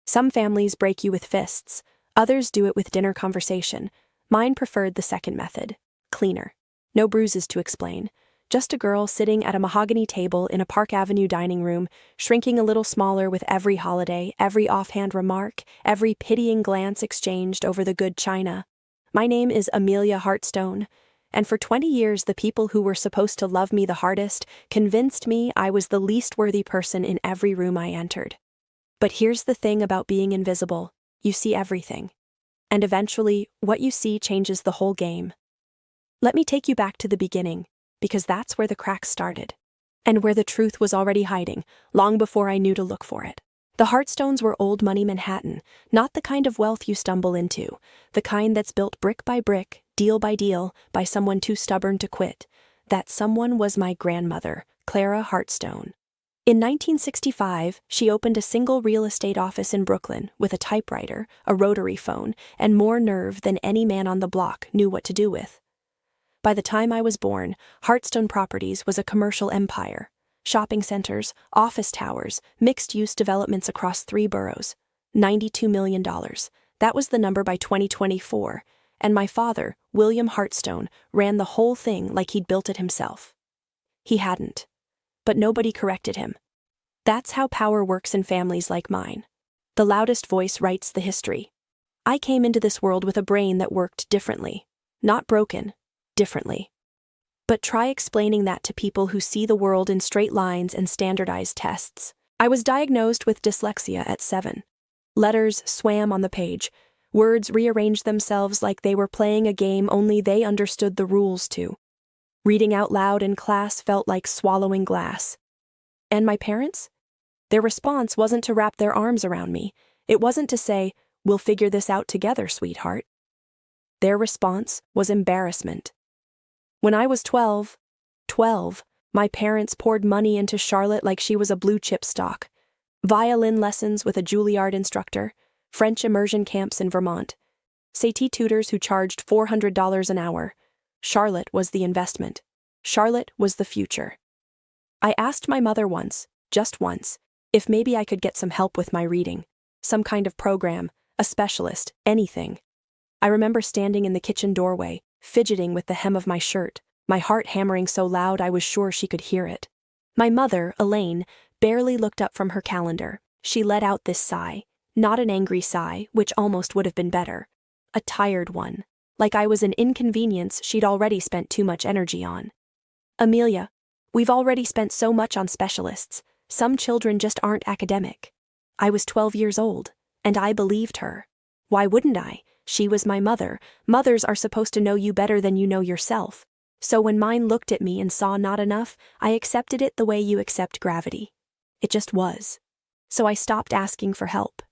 Some families break you with fists, others do it with dinner conversation. Mine preferred the second method. Cleaner. No bruises to explain. Just a girl sitting at a mahogany table in a Park Avenue dining room, shrinking a little smaller with every holiday, every offhand remark, every pitying glance exchanged over the good china. My name is Amelia Hartstone, and for 20 years the people who were supposed to love me the hardest convinced me I was the least worthy person in every room I entered. But here's the thing about being invisible: you see everything. And eventually, what you see changes the whole game. Let me take you back to the beginning, because that's where the cracks started, and where the truth was already hiding, long before I knew to look for it. The Hartstones were old money Manhattan, not the kind of wealth you stumble into, the kind that's built brick by brick, deal by deal, by someone too stubborn to quit. That someone was my grandmother, Clara Hartstone. In 1965, she opened a single real estate office in Brooklyn with a typewriter, a rotary phone, and more nerve than any man on the block knew what to do with. By the time I was born, Hartstone Properties was a commercial empire. Shopping centers, office towers, mixed-use developments across 3 boroughs. $92 million. That was the number by 2024, and my father, William Hartstone, ran the whole thing like he'd built it himself. He hadn't. But nobody corrected him. That's how power works in families like mine. The loudest voice writes the history. I came into this world with a brain that worked differently. Not broken, differently. But try explaining that to people who see the world in straight lines and standardized tests. I was diagnosed with dyslexia at 7. Letters swam on the page. Words rearranged themselves like they were playing a game only they understood the rules to. Reading out loud in class felt like swallowing glass. And my parents? Their response wasn't to wrap their arms around me. It wasn't to say, "We'll figure this out together, sweetheart." Their response was embarrassment. When I was 12, my parents poured money into Charlotte like she was a blue-chip stock. Violin lessons with a Juilliard instructor, French immersion camps in Vermont, SAT tutors who charged $400 an hour. Charlotte was the investment. Charlotte was the future. I asked my mother once, just once, if maybe I could get some help with my reading, some kind of program, a specialist, anything. I remember standing in the kitchen doorway, fidgeting with the hem of my shirt, my heart hammering so loud I was sure she could hear it. My mother, Elaine, barely looked up from her calendar. She let out this sigh, not an angry sigh, which almost would have been better. A tired one, like I was an inconvenience she'd already spent too much energy on. "Amelia, we've already spent so much on specialists. Some children just aren't academic." I was 12 years old, and I believed her. Why wouldn't I? She was my mother. Mothers are supposed to know you better than you know yourself. So when mine looked at me and saw not enough, I accepted it the way you accept gravity. It just was. So I stopped asking for help.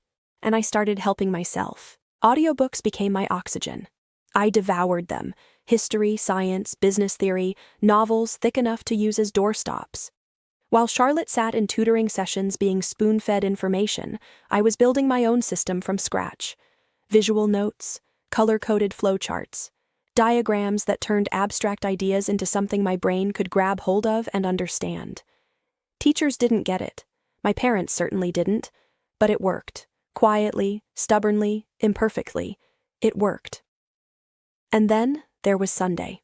And I started helping myself. Audiobooks became my oxygen. I devoured them. History, science, business theory, novels thick enough to use as doorstops. While Charlotte sat in tutoring sessions being spoon-fed information, I was building my own system from scratch. Visual notes, color-coded flowcharts, diagrams that turned abstract ideas into something my brain could grab hold of and understand. Teachers didn't get it. My parents certainly didn't. But it worked. Quietly, stubbornly, imperfectly. It worked. And then there was Sunday.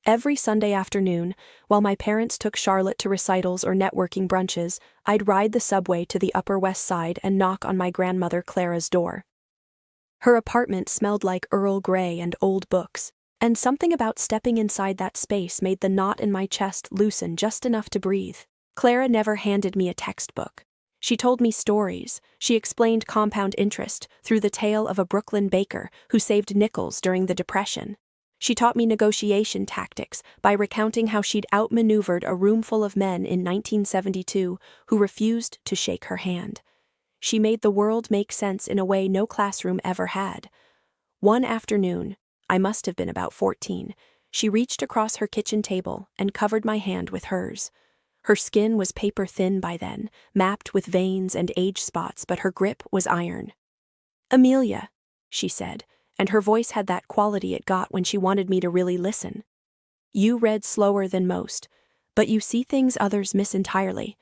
Every Sunday afternoon, while my parents took Charlotte to recitals or networking brunches, I'd ride the subway to the Upper West Side and knock on my grandmother Clara's door. Her apartment smelled like Earl Grey and old books, and something about stepping inside that space made the knot in my chest loosen just enough to breathe. Clara never handed me a textbook. She told me stories. She explained compound interest through the tale of a Brooklyn baker who saved nickels during the Depression. She taught me negotiation tactics by recounting how she'd outmaneuvered a room full of men in 1972 who refused to shake her hand. She made the world make sense in a way no classroom ever had. One afternoon, I must have been about 14, she reached across her kitchen table and covered my hand with hers. Her skin was paper thin by then, mapped with veins and age spots, but her grip was iron. "Amelia," she said, and her voice had that quality it got when she wanted me to really listen. "You read slower than most, but you see things others miss entirely.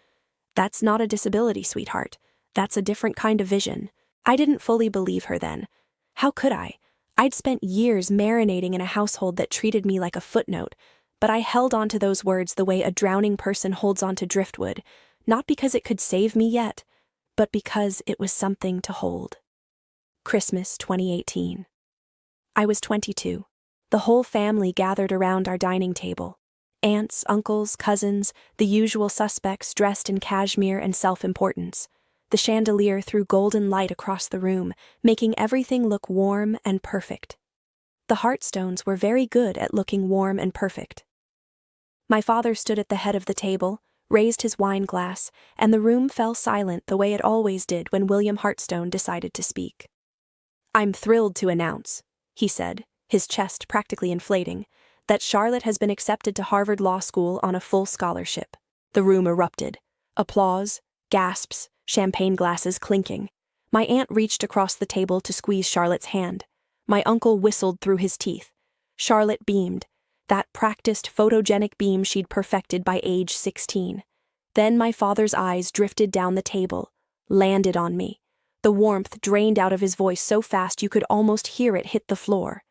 That's not a disability, sweetheart. That's a different kind of vision. I didn't fully believe her then. How could I? I'd spent years marinating in a household that treated me like a footnote, but I held on to those words the way a drowning person holds on to driftwood, not because it could save me yet, but because it was something to hold. Christmas 2018. I was 22. The whole family gathered around our dining table. Aunts, uncles, cousins, the usual suspects dressed in cashmere and self-importance. The chandelier threw golden light across the room, making everything look warm and perfect. The Heartstones were very good at looking warm and perfect. My father stood at the head of the table, raised his wine glass, and the room fell silent the way it always did when William Heartstone decided to speak. "I'm thrilled to announce," he said, his chest practically inflating, "that Charlotte has been accepted to Harvard Law School on a full scholarship." The room erupted. Applause, gasps, champagne glasses clinking. My aunt reached across the table to squeeze Charlotte's hand. My uncle whistled through his teeth. Charlotte beamed, that practiced photogenic beam she'd perfected by age 16. Then my father's eyes drifted down the table, landed on me. The warmth drained out of his voice so fast you could almost hear it hit the floor.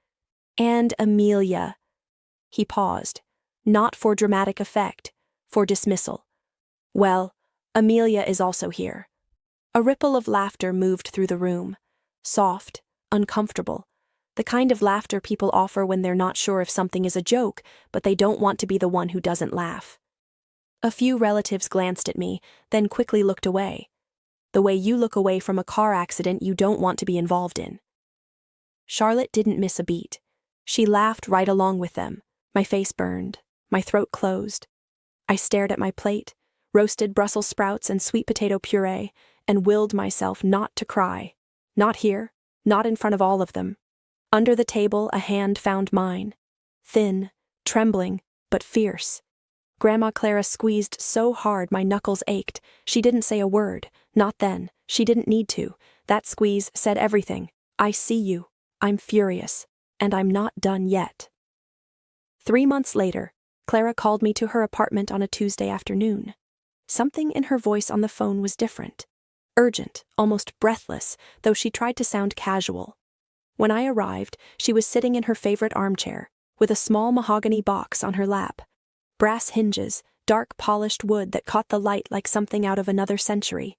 "And Amelia." He paused, not for dramatic effect, for dismissal. "Well, Amelia is also here." A ripple of laughter moved through the room. Soft, uncomfortable. The kind of laughter people offer when they're not sure if something is a joke, but they don't want to be the one who doesn't laugh. A few relatives glanced at me, then quickly looked away. The way you look away from a car accident you don't want to be involved in. Charlotte didn't miss a beat. She laughed right along with them. My face burned. My throat closed. I stared at my plate, roasted Brussels sprouts and sweet potato puree, and willed myself not to cry. Not here, not in front of all of them. Under the table, a hand found mine. Thin, trembling, but fierce. Grandma Clara squeezed so hard my knuckles ached. She didn't say a word. Not then. She didn't need to. That squeeze said everything. I see you. I'm furious. And I'm not done yet. 3 months later, Clara called me to her apartment on a Tuesday afternoon. Something in her voice on the phone was different. Urgent, almost breathless, though she tried to sound casual. When I arrived, she was sitting in her favorite armchair, with a small mahogany box on her lap. Brass hinges, dark polished wood that caught the light like something out of another century.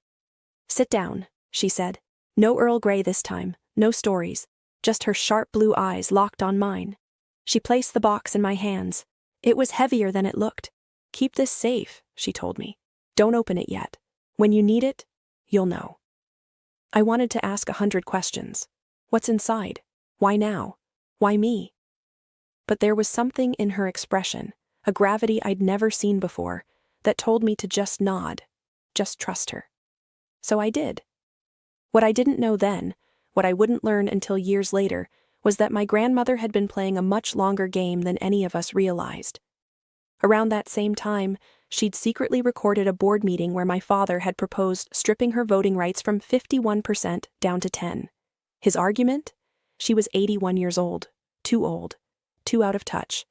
"Sit down," she said. No Earl Grey this time, no stories, just her sharp blue eyes locked on mine. She placed the box in my hands. It was heavier than it looked. "Keep this safe," she told me. "Don't open it yet. When you need it, you'll know." I wanted to ask 100 questions. What's inside? Why now? Why me? But there was something in her expression, a gravity I'd never seen before, that told me to just nod, just trust her. So I did. What I didn't know then, what I wouldn't learn until years later, was that my grandmother had been playing a much longer game than any of us realized. Around that same time, she'd secretly recorded a board meeting where my father had proposed stripping her voting rights from 51% down to 10%. His argument? She was 81 years old, too out of touch,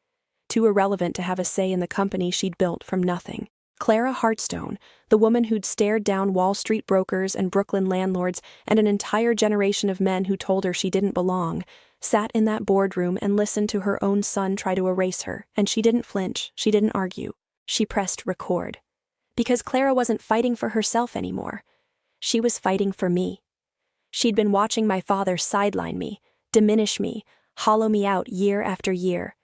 too irrelevant to have a say in the company she'd built from nothing. Clara Heartstone, the woman who'd stared down Wall Street brokers and Brooklyn landlords and an entire generation of men who told her she didn't belong, sat in that boardroom and listened to her own son try to erase her, and she didn't flinch, she didn't argue. She pressed record. Because Clara wasn't fighting for herself anymore. She was fighting for me. She'd been watching my father sideline me, diminish me, hollow me out year after year.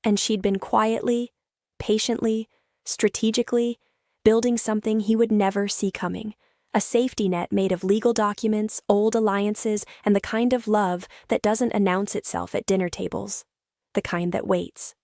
And she'd been quietly, patiently, strategically, building something he would never see coming. A safety net made of legal documents, old alliances, and the kind of love that doesn't announce itself at dinner tables. The kind that waits.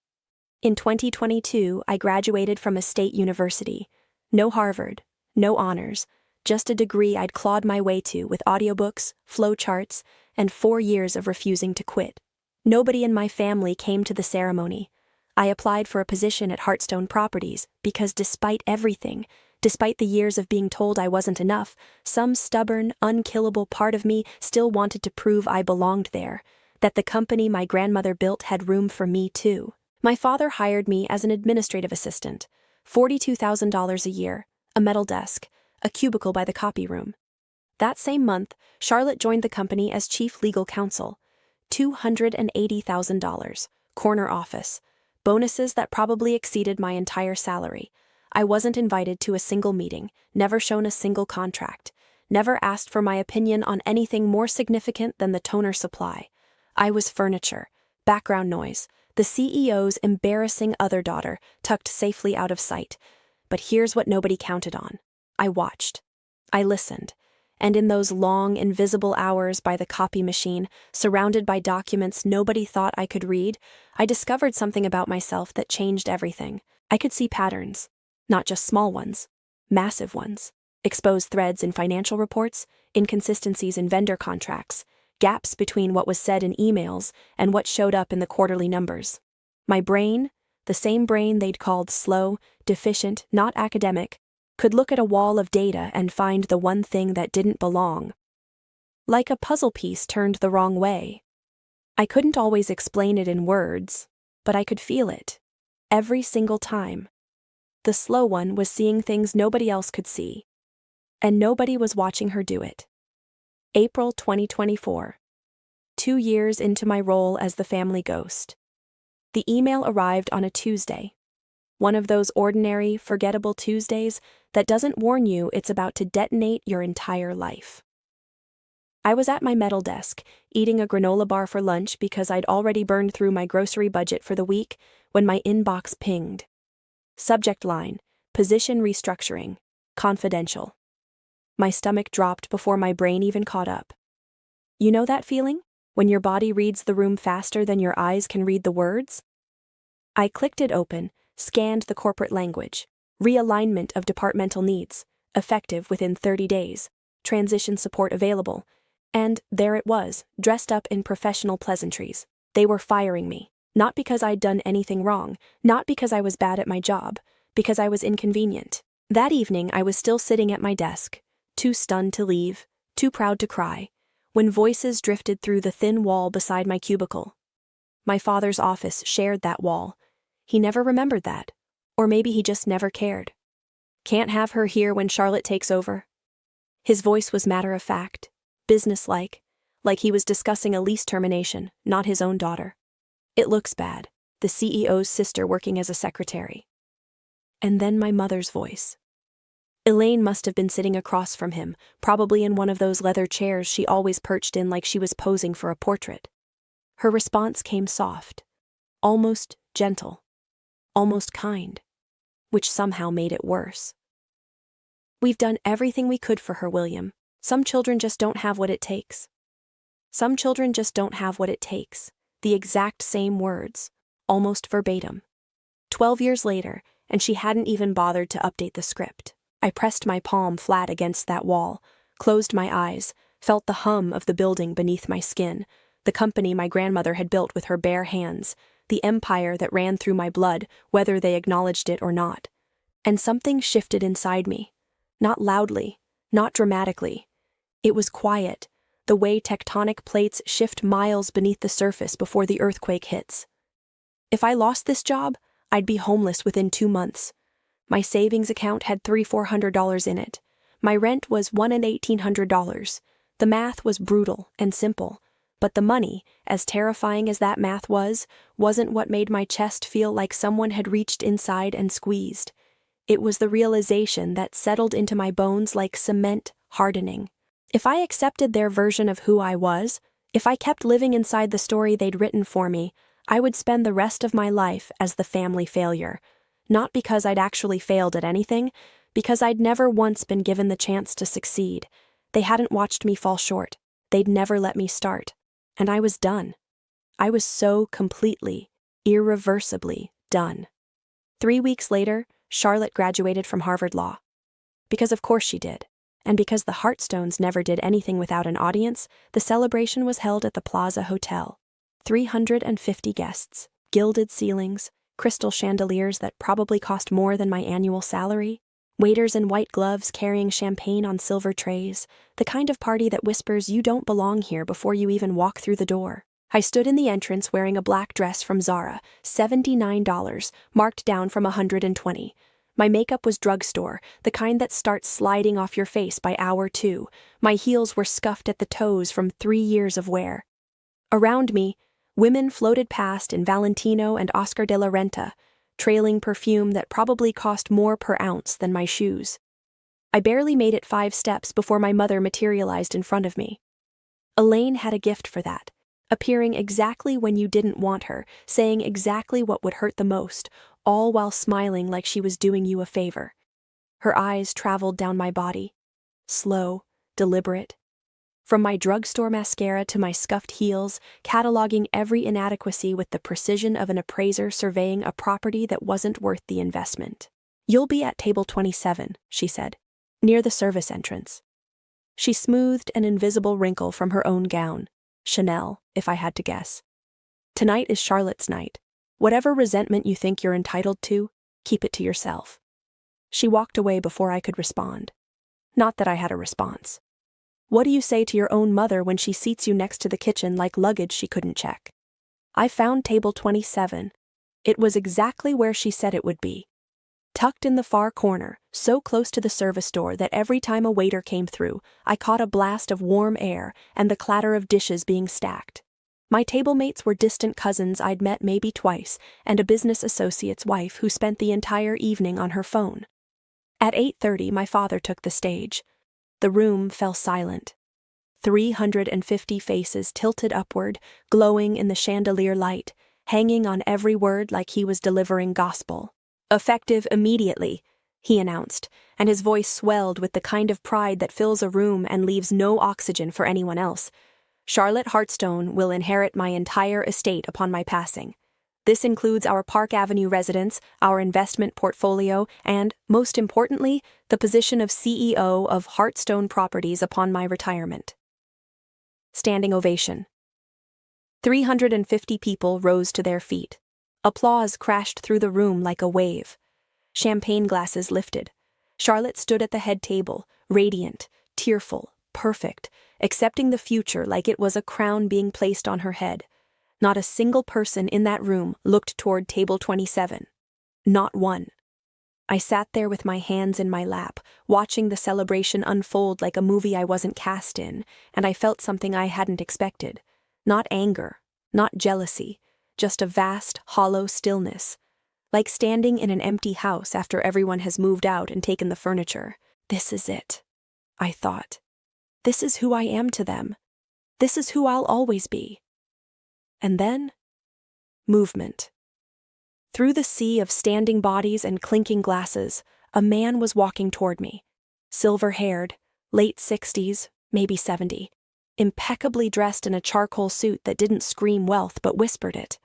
In 2022, I graduated from a state university. No Harvard, no honors, just a degree I'd clawed my way to with audiobooks, flowcharts, and 4 years of refusing to quit. Nobody in my family came to the ceremony. I applied for a position at Heartstone Properties because despite everything, despite the years of being told I wasn't enough, some stubborn, unkillable part of me still wanted to prove I belonged there, that the company my grandmother built had room for me too. My father hired me as an administrative assistant, $42,000 a year, a metal desk, a cubicle by the copy room. That same month, Charlotte joined the company as chief legal counsel. $280,000, corner office, bonuses that probably exceeded my entire salary. I wasn't invited to a single meeting, never shown a single contract, never asked for my opinion on anything more significant than the toner supply. I was furniture, background noise, the CEO's embarrassing other daughter tucked safely out of sight. But here's what nobody counted on. I watched. I listened. And in those long, invisible hours by the copy machine, surrounded by documents nobody thought I could read, I discovered something about myself that changed everything. I could see patterns. Not just small ones. Massive ones. Exposed threads in financial reports, inconsistencies in vendor contracts, gaps between what was said in emails and what showed up in the quarterly numbers. My brain, the same brain they'd called slow, deficient, not academic, could look at a wall of data and find the one thing that didn't belong. Like a puzzle piece turned the wrong way. I couldn't always explain it in words, but I could feel it. Every single time. The slow one was seeing things nobody else could see. And nobody was watching her do it. April 2024. 2 years into my role as the family ghost. The email arrived on a Tuesday. One of those ordinary, forgettable Tuesdays that doesn't warn you it's about to detonate your entire life. I was at my metal desk, eating a granola bar for lunch because I'd already burned through my grocery budget for the week, when my inbox pinged. Subject line, position restructuring, confidential. My stomach dropped before my brain even caught up. You know that feeling? When your body reads the room faster than your eyes can read the words? I clicked it open, scanned the corporate language. Realignment of departmental needs, effective within 30 days, transition support available. And there it was, dressed up in professional pleasantries. They were firing me. Not because I'd done anything wrong, not because I was bad at my job, because I was inconvenient. That evening I was still sitting at my desk, too stunned to leave, too proud to cry, when voices drifted through the thin wall beside my cubicle. My father's office shared that wall. He never remembered that. Or maybe he just never cared. Can't have her here when Charlotte takes over. His voice was matter-of-fact, businesslike, like he was discussing a lease termination, not his own daughter. It looks bad, the CEO's sister working as a secretary. And then my mother's voice. Elaine must have been sitting across from him, probably in one of those leather chairs she always perched in like she was posing for a portrait. Her response came soft, almost gentle, almost kind, which somehow made it worse. We've done everything we could for her, William. Some children just don't have what it takes. Some children just don't have what it takes. The exact same words, almost verbatim. 12 years later, and she hadn't even bothered to update the script. I pressed my palm flat against that wall, closed my eyes, felt the hum of the building beneath my skin, the company my grandmother had built with her bare hands, the empire that ran through my blood, whether they acknowledged it or not. And something shifted inside me. Not loudly, not dramatically. It was quiet, the way tectonic plates shift miles beneath the surface before the earthquake hits. If I lost this job, I'd be homeless within 2 months. My savings account had $300-400 in it. My rent was $1,800. The math was brutal and simple, but the money, as terrifying as that math was, wasn't what made my chest feel like someone had reached inside and squeezed. It was the realization that settled into my bones like cement hardening. If I accepted their version of who I was, if I kept living inside the story they'd written for me, I would spend the rest of my life as the family failure. Not because I'd actually failed at anything, because I'd never once been given the chance to succeed. They hadn't watched me fall short. They'd never let me start. And I was done. I was so completely, irreversibly done. 3 weeks later, Charlotte graduated from Harvard Law. Because of course she did. And because the Heartstones never did anything without an audience, the celebration was held at the Plaza Hotel. 350 guests, gilded ceilings, crystal chandeliers that probably cost more than my annual salary, waiters in white gloves carrying champagne on silver trays, the kind of party that whispers you don't belong here before you even walk through the door. I stood in the entrance wearing a black dress from Zara, $79, marked down from $120. My makeup was drugstore, the kind that starts sliding off your face by hour 2. My heels were scuffed at the toes from 3 years of wear. Around me, women floated past in Valentino and Oscar de la Renta, trailing perfume that probably cost more per ounce than my shoes. I barely made it 5 steps before my mother materialized in front of me. Elaine had a gift for that, appearing exactly when you didn't want her, saying exactly what would hurt the most, all while smiling like she was doing you a favor. Her eyes traveled down my body, slow, deliberate. From my drugstore mascara to my scuffed heels, cataloging every inadequacy with the precision of an appraiser surveying a property that wasn't worth the investment. "You'll be at table 27, she said, near the service entrance. She smoothed an invisible wrinkle from her own gown. Chanel, if I had to guess. "Tonight is Charlotte's night. Whatever resentment you think you're entitled to, keep it to yourself." She walked away before I could respond. Not that I had a response. What do you say to your own mother when she seats you next to the kitchen like luggage she couldn't check? I found table 27. It was exactly where she said it would be. Tucked in the far corner, so close to the service door that every time a waiter came through, I caught a blast of warm air and the clatter of dishes being stacked. My table mates were distant cousins I'd met maybe twice, and a business associate's wife who spent the entire evening on her phone. At 8:30, my father took the stage. The room fell silent. 350 faces tilted upward, glowing in the chandelier light, hanging on every word like he was delivering gospel. "Effective immediately," he announced, and his voice swelled with the kind of pride that fills a room and leaves no oxygen for anyone else. "Charlotte Hartstone will inherit my entire estate upon my passing. This includes our Park Avenue residence, our investment portfolio, and, most importantly, the position of CEO of Hartstone Properties upon my retirement." Standing ovation. 350 people rose to their feet. Applause crashed through the room like a wave. Champagne glasses lifted. Charlotte stood at the head table, radiant, tearful, perfect, accepting the future like it was a crown being placed on her head. Not a single person in that room looked toward table 27. Not one. I sat there with my hands in my lap, watching the celebration unfold like a movie I wasn't cast in, and I felt something I hadn't expected. Not anger, not jealousy, just a vast, hollow stillness. Like standing in an empty house after everyone has moved out and taken the furniture. This is it, I thought. This is who I am to them. This is who I'll always be. And then, movement. Through the sea of standing bodies and clinking glasses, a man was walking toward me. Silver-haired, late 60s, maybe 70. Impeccably dressed in a charcoal suit that didn't scream wealth but whispered it.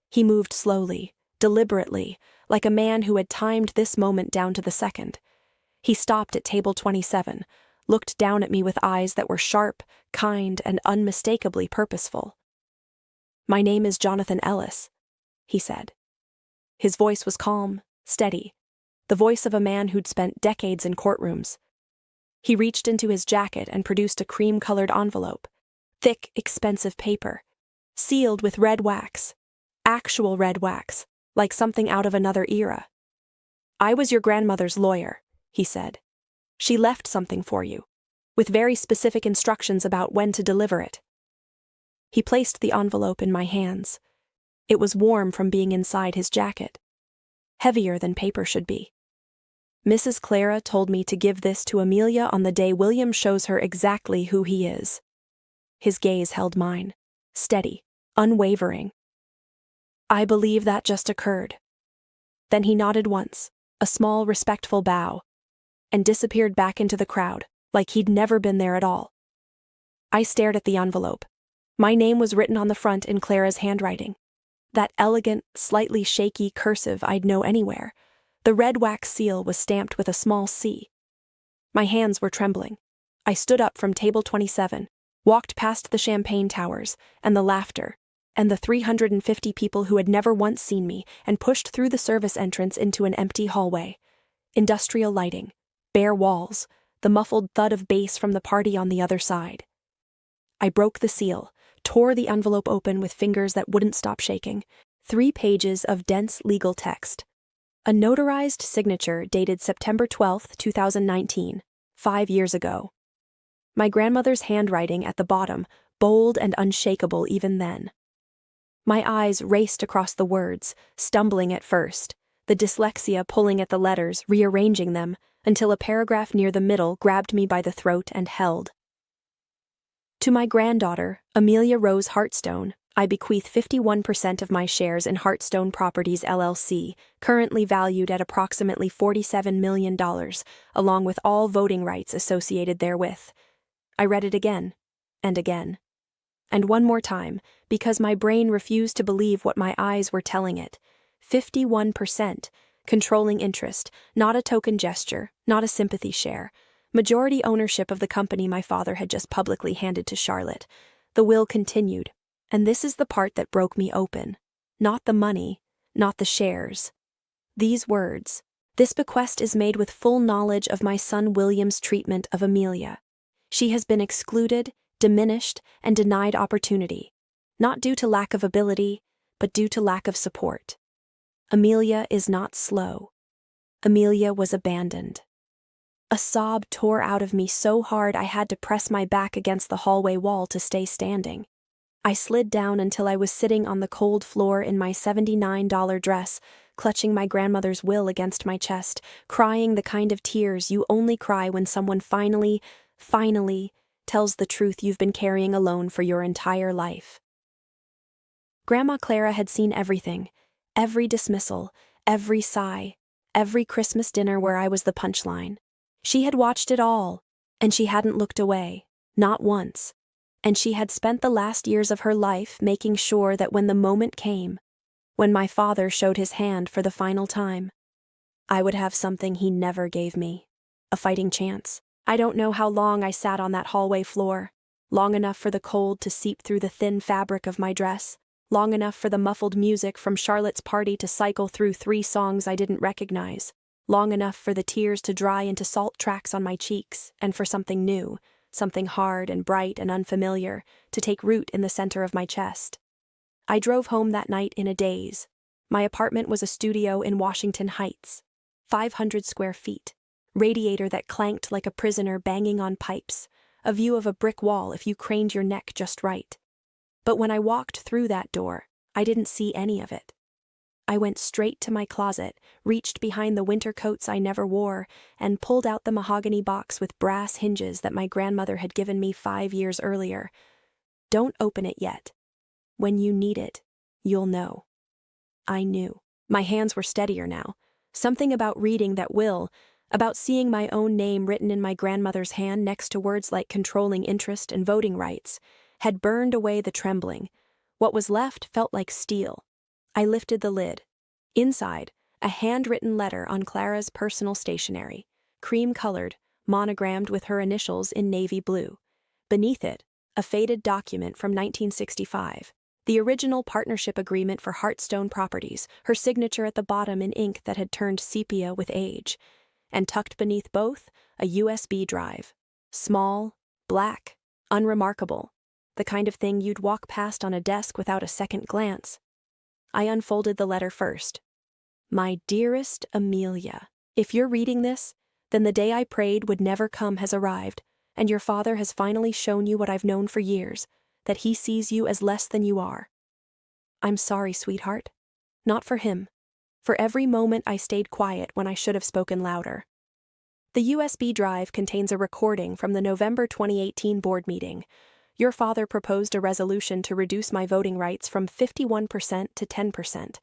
He moved slowly, deliberately, like a man who had timed this moment down to the second. He stopped at table 27, looked down at me with eyes that were sharp, kind, and unmistakably purposeful. "My name is Jonathan Ellis," he said. His voice was calm, steady, the voice of a man who'd spent decades in courtrooms. He reached into his jacket and produced a cream-colored envelope. Thick, expensive paper. Sealed with red wax. Actual red wax, like something out of another era. "I was your grandmother's lawyer," he said. "She left something for you, with very specific instructions about when to deliver it." He placed the envelope in my hands. It was warm from being inside his jacket. Heavier than paper should be. "Mrs. Clara told me to give this to Amelia on the day William shows her exactly who he is." His gaze held mine, steady, unwavering. "I believe that just occurred." Then he nodded once, a small respectful bow, and disappeared back into the crowd, like he'd never been there at all. I stared at the envelope. My name was written on the front in Clara's handwriting. That elegant, slightly shaky cursive I'd know anywhere. The red wax seal was stamped with a small C. My hands were trembling. I stood up from table 27, walked past the champagne towers, and the laughter, and the 350 people who had never once seen me, and pushed through the service entrance into an empty hallway. Industrial lighting, bare walls, the muffled thud of bass from the party on the other side. I broke the seal, tore the envelope open with fingers that wouldn't stop shaking. 3 pages of dense legal text. A notarized signature dated September 12, 2019, 5 years ago. My grandmother's handwriting at the bottom, bold and unshakable even then. My eyes raced across the words, stumbling at first, the dyslexia pulling at the letters, rearranging them, until a paragraph near the middle grabbed me by the throat and held. To my granddaughter, Amelia Rose Hartstone, I bequeath 51% of my shares in Hartstone Properties LLC, currently valued at approximately $47 million, along with all voting rights associated therewith. I read it again, and again. And one more time, because my brain refused to believe what my eyes were telling it. 51%, controlling interest, not a token gesture, not a sympathy share. Majority ownership of the company my father had just publicly handed to Charlotte. The will continued, and this is the part that broke me open. Not the money, not the shares. These words, "This bequest is made with full knowledge of my son William's treatment of Amelia. She has been excluded, diminished, and denied opportunity, not due to lack of ability, but due to lack of support. Amelia is not slow. Amelia was abandoned." A sob tore out of me so hard I had to press my back against the hallway wall to stay standing. I slid down until I was sitting on the cold floor in my $79 dress, clutching my grandmother's will against my chest, crying the kind of tears you only cry when someone finally tells the truth you've been carrying alone for your entire life. Grandma Clara had seen everything, every dismissal, every sigh, every Christmas dinner where I was the punchline. She had watched it all, and she hadn't looked away, not once. And she had spent the last years of her life making sure that when the moment came, when my father showed his hand for the final time, I would have something he never gave me, a fighting chance. I don't know how long I sat on that hallway floor, long enough for the cold to seep through the thin fabric of my dress, long enough for the muffled music from Charlotte's party to cycle through 3 songs I didn't recognize, long enough for the tears to dry into salt tracks on my cheeks, and for something new, something hard and bright and unfamiliar, to take root in the center of my chest. I drove home that night in a daze. My apartment was a studio in Washington Heights, 500 square feet, radiator that clanked like a prisoner banging on pipes, a view of a brick wall if you craned your neck just right. But when I walked through that door, I didn't see any of it. I went straight to my closet, reached behind the winter coats I never wore, and pulled out the mahogany box with brass hinges that my grandmother had given me 5 years earlier. Don't open it yet. When you need it, you'll know. I knew. My hands were steadier now. Something about reading that will, about seeing my own name written in my grandmother's hand next to words like controlling interest and voting rights, had burned away the trembling. What was left felt like steel. I lifted the lid. Inside, a handwritten letter on Clara's personal stationery, cream-colored, monogrammed with her initials in navy blue. Beneath it, a faded document from 1965, the original partnership agreement for Hartstone Properties, her signature at the bottom in ink that had turned sepia with age. And tucked beneath both, a USB drive. Small, black, unremarkable. The kind of thing you'd walk past on a desk without a second glance. I unfolded the letter first. My dearest Amelia, if you're reading this, then the day I prayed would never come has arrived, and your father has finally shown you what I've known for years, that he sees you as less than you are. I'm sorry, sweetheart. Not for him. For every moment I stayed quiet when I should have spoken louder. The USB drive contains a recording from the November 2018 board meeting. Your father proposed a resolution to reduce my voting rights from 51% to 10%.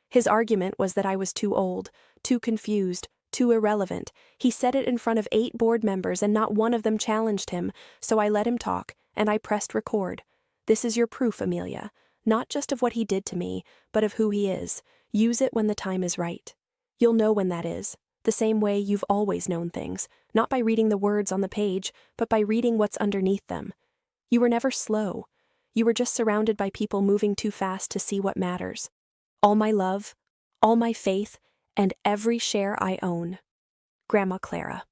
His argument was that I was too old, too confused, too irrelevant. He said it in front of 8 board members and not one of them challenged him, so I let him talk, and I pressed record. This is your proof, Amelia, not just of what he did to me, but of who he is. Use it when the time is right. You'll know when that is, the same way you've always known things, not by reading the words on the page, but by reading what's underneath them. You were never slow. You were just surrounded by people moving too fast to see what matters. All my love, all my faith, and every share I own. Grandma Clara.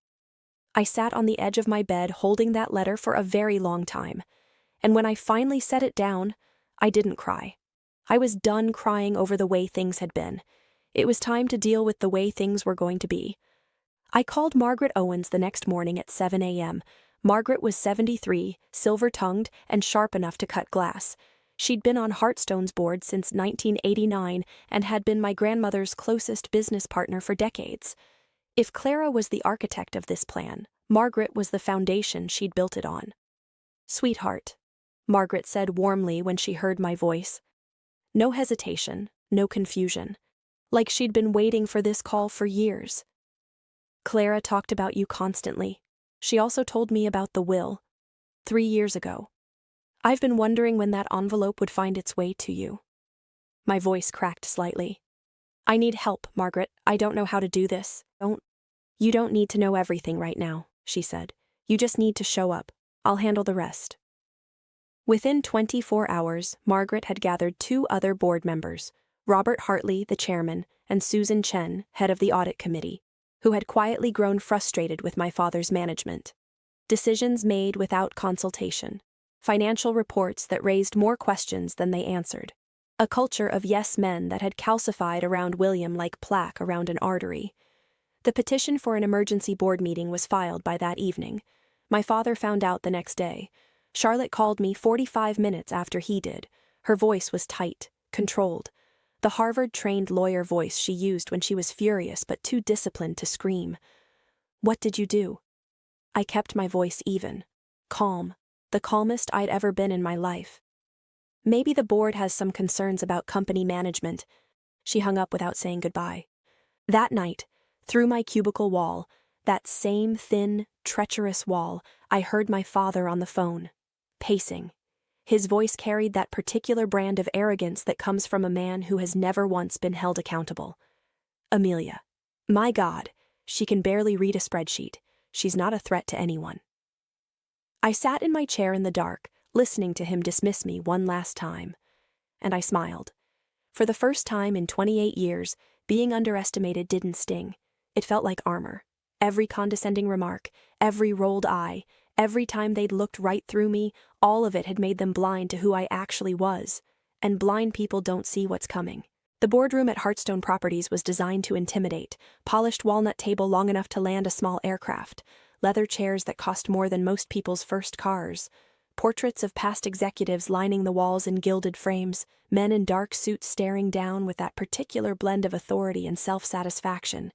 I sat on the edge of my bed holding that letter for a very long time, and when I finally set it down, I didn't cry. I was done crying over the way things had been. It was time to deal with the way things were going to be. I called Margaret Owens the next morning at 7 a.m. Margaret was 73, silver-tongued, and sharp enough to cut glass. She'd been on Hearthstone's board since 1989 and had been my grandmother's closest business partner for decades. If Clara was the architect of this plan, Margaret was the foundation she'd built it on. "Sweetheart," Margaret said warmly when she heard my voice. No hesitation, no confusion. Like she'd been waiting for this call for years. "Clara talked about you constantly. She also told me about the will. 3 years ago. I've been wondering when that envelope would find its way to you." My voice cracked slightly. "I need help, Margaret. I don't know how to do this. You don't need to know everything right now," she said. "You just need to show up. I'll handle the rest." Within 24 hours, Margaret had gathered 2 other board members, Robert Hartley, the chairman, and Susan Chen, head of the audit committee, who had quietly grown frustrated with my father's management. Decisions made without consultation. Financial reports that raised more questions than they answered. A culture of yes men that had calcified around William like plaque around an artery. The petition for an emergency board meeting was filed by that evening. My father found out the next day. Charlotte called me 45 minutes after he did. Her voice was tight, controlled. The Harvard-trained lawyer voice she used when she was furious but too disciplined to scream. "What did you do?" I kept my voice even. Calm. The calmest I'd ever been in my life. "Maybe the board has some concerns about company management." She hung up without saying goodbye. That night, through my cubicle wall, that same thin, treacherous wall, I heard my father on the phone, pacing. His voice carried that particular brand of arrogance that comes from a man who has never once been held accountable. "Amelia. My God, she can barely read a spreadsheet. She's not a threat to anyone." I sat in my chair in the dark, listening to him dismiss me one last time. And I smiled. For the first time in 28 years, being underestimated didn't sting. It felt like armor. Every condescending remark, every rolled eye, every time they'd looked right through me, all of it had made them blind to who I actually was. And blind people don't see what's coming. The boardroom at Hearthstone Properties was designed to intimidate. Polished walnut table long enough to land a small aircraft. Leather chairs that cost more than most people's first cars. Portraits of past executives lining the walls in gilded frames, men in dark suits staring down with that particular blend of authority and self-satisfaction.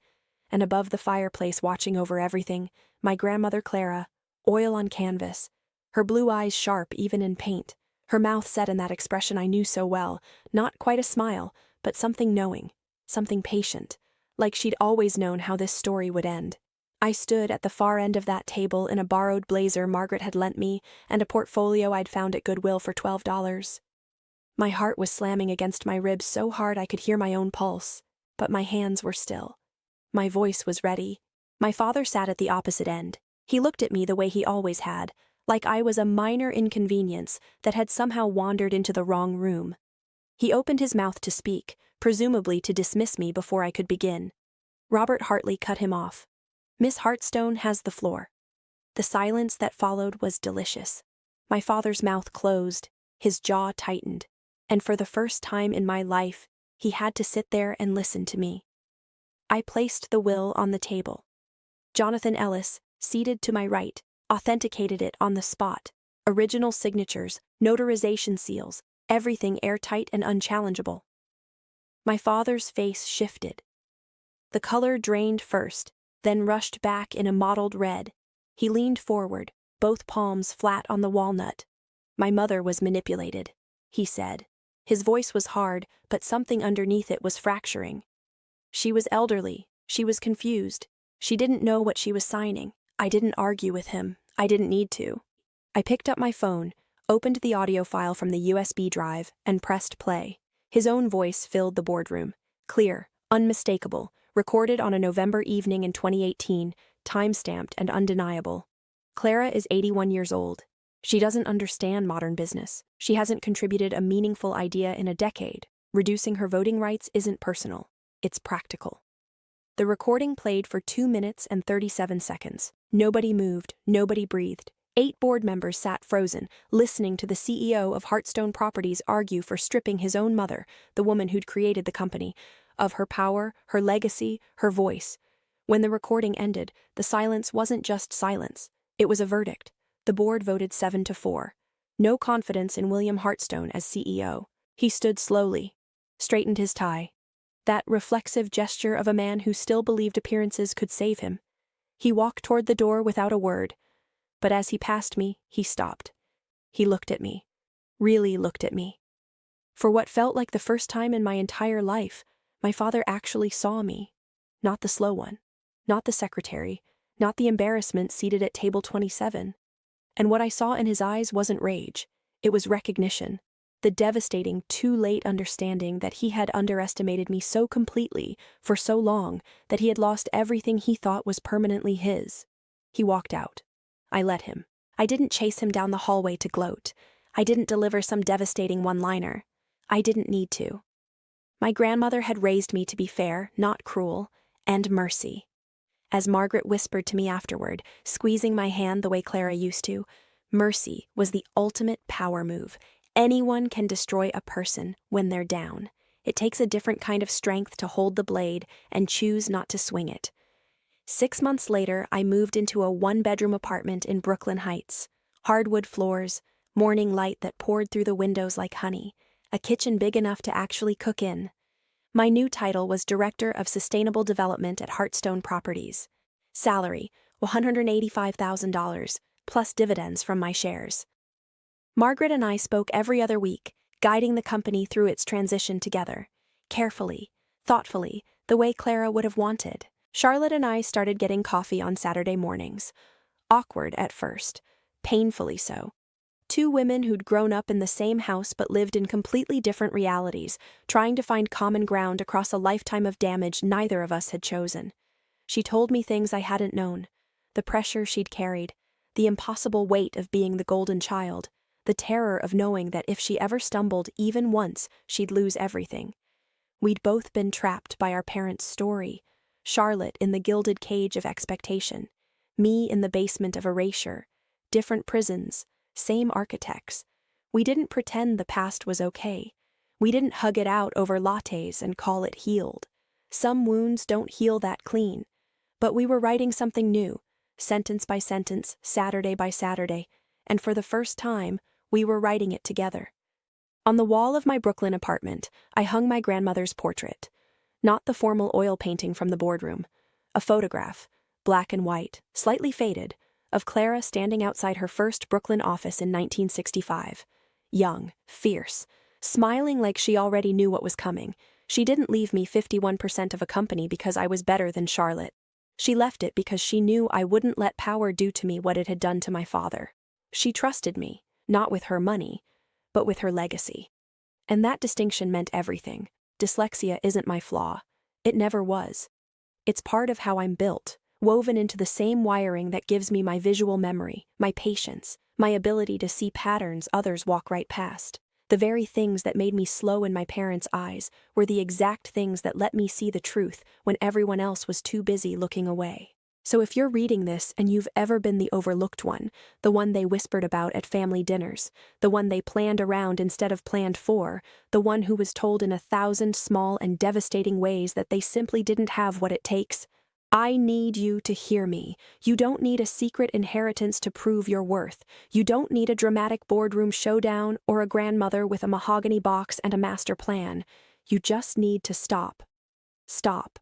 And above the fireplace watching over everything, my grandmother Clara, oil on canvas, her blue eyes sharp even in paint, her mouth set in that expression I knew so well, not quite a smile, but something knowing, something patient, like she'd always known how this story would end. I stood at the far end of that table in a borrowed blazer Margaret had lent me and a portfolio I'd found at Goodwill for $12. My heart was slamming against my ribs so hard I could hear my own pulse, but my hands were still. My voice was ready. My father sat at the opposite end. He looked at me the way he always had, like I was a minor inconvenience that had somehow wandered into the wrong room. He opened his mouth to speak, presumably to dismiss me before I could begin. Robert Hartley cut him off. "Miss Hearthstone has the floor." The silence that followed was delicious. My father's mouth closed, his jaw tightened, and for the first time in my life, he had to sit there and listen to me. I placed the will on the table. Jonathan Ellis, seated to my right, authenticated it on the spot. Original signatures, notarization seals, everything airtight and unchallengeable. My father's face shifted. The color drained first, then rushed back in a mottled red. He leaned forward, both palms flat on the walnut. "My mother was manipulated," he said. His voice was hard, but something underneath it was fracturing. "She was elderly, she was confused, she didn't know what she was signing." I didn't argue with him. I didn't need to. I picked up my phone, opened the audio file from the USB drive, and pressed play. His own voice filled the boardroom. Clear, unmistakable, recorded on a November evening in 2018, time-stamped and undeniable. "Clara is 81 years old. She doesn't understand modern business. She hasn't contributed a meaningful idea in a decade. Reducing her voting rights isn't personal. It's practical." The recording played for 2 minutes and 37 seconds. Nobody moved, nobody breathed. 8 board members sat frozen, listening to the CEO of Hearthstone Properties argue for stripping his own mother, the woman who'd created the company, of her power, her legacy, her voice. When the recording ended, the silence wasn't just silence. It was a verdict. The board voted 7-4. No confidence in William Hartstone as CEO. He stood slowly, straightened his tie. That reflexive gesture of a man who still believed appearances could save him. He walked toward the door without a word, but as he passed me, he stopped. He looked at me. Really looked at me. For what felt like the first time in my entire life, my father actually saw me. Not the slow one. Not the secretary. Not the embarrassment seated at table 27. And what I saw in his eyes wasn't rage. It was recognition. The devastating, too-late understanding that he had underestimated me so completely, for so long, that he had lost everything he thought was permanently his. He walked out. I let him. I didn't chase him down the hallway to gloat. I didn't deliver some devastating one-liner. I didn't need to. My grandmother had raised me to be fair, not cruel, and mercy. As Margaret whispered to me afterward, squeezing my hand the way Clara used to, mercy was the ultimate power move. Anyone can destroy a person when they're down. It takes a different kind of strength to hold the blade and choose not to swing it. 6 months later, I moved into a one-bedroom apartment in Brooklyn Heights. Hardwood floors, morning light that poured through the windows like honey, a kitchen big enough to actually cook in. My new title was Director of Sustainable Development at Hartstone Properties. Salary, $185,000, plus dividends from my shares. Margaret and I spoke every other week, guiding the company through its transition together. Carefully, thoughtfully, the way Clara would have wanted. Charlotte and I started getting coffee on Saturday mornings. Awkward at first, painfully so. Two women who'd grown up in the same house but lived in completely different realities, trying to find common ground across a lifetime of damage neither of us had chosen. She told me things I hadn't known, the pressure she'd carried, the impossible weight of being the golden child, the terror of knowing that if she ever stumbled even once, she'd lose everything. We'd both been trapped by our parents' story, Charlotte in the gilded cage of expectation, me in the basement of erasure, different prisons, same architects. We didn't pretend the past was okay. We didn't hug it out over lattes and call it healed. Some wounds don't heal that clean. But we were writing something new, sentence by sentence, Saturday by Saturday, and for the first time, we were writing it together. On the wall of my Brooklyn apartment, I hung my grandmother's portrait. Not the formal oil painting from the boardroom. A photograph, black and white, slightly faded, of Clara standing outside her first Brooklyn office in 1965. Young, fierce, smiling like she already knew what was coming. She didn't leave me 51% of a company because I was better than Charlotte. She left it because she knew I wouldn't let power do to me what it had done to my father. She trusted me, not with her money, but with her legacy. And that distinction meant everything. Dyslexia isn't my flaw. It never was. It's part of how I'm built, woven into the same wiring that gives me my visual memory, my patience, my ability to see patterns others walk right past. The very things that made me slow in my parents' eyes were the exact things that let me see the truth when everyone else was too busy looking away. So if you're reading this and you've ever been the overlooked one, the one they whispered about at family dinners, the one they planned around instead of planned for, the one who was told in 1,000 small and devastating ways that they simply didn't have what it takes, I need you to hear me. You don't need a secret inheritance to prove your worth. You don't need a dramatic boardroom showdown or a grandmother with a mahogany box and a master plan. You just need to stop. Stop.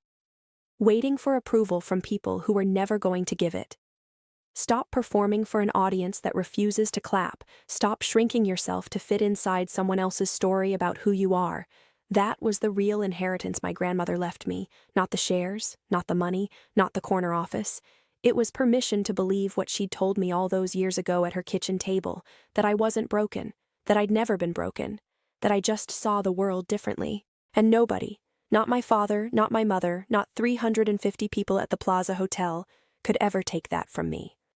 Waiting for approval from people who are never going to give it. Stop performing for an audience that refuses to clap. Stop shrinking yourself to fit inside someone else's story about who you are. That was the real inheritance my grandmother left me, not the shares, not the money, not the corner office. It was permission to believe what she'd told me all those years ago at her kitchen table, that I wasn't broken, that I'd never been broken, that I just saw the world differently. And nobody, not my father, not my mother, not 350 people at the Plaza Hotel, could ever take that from me.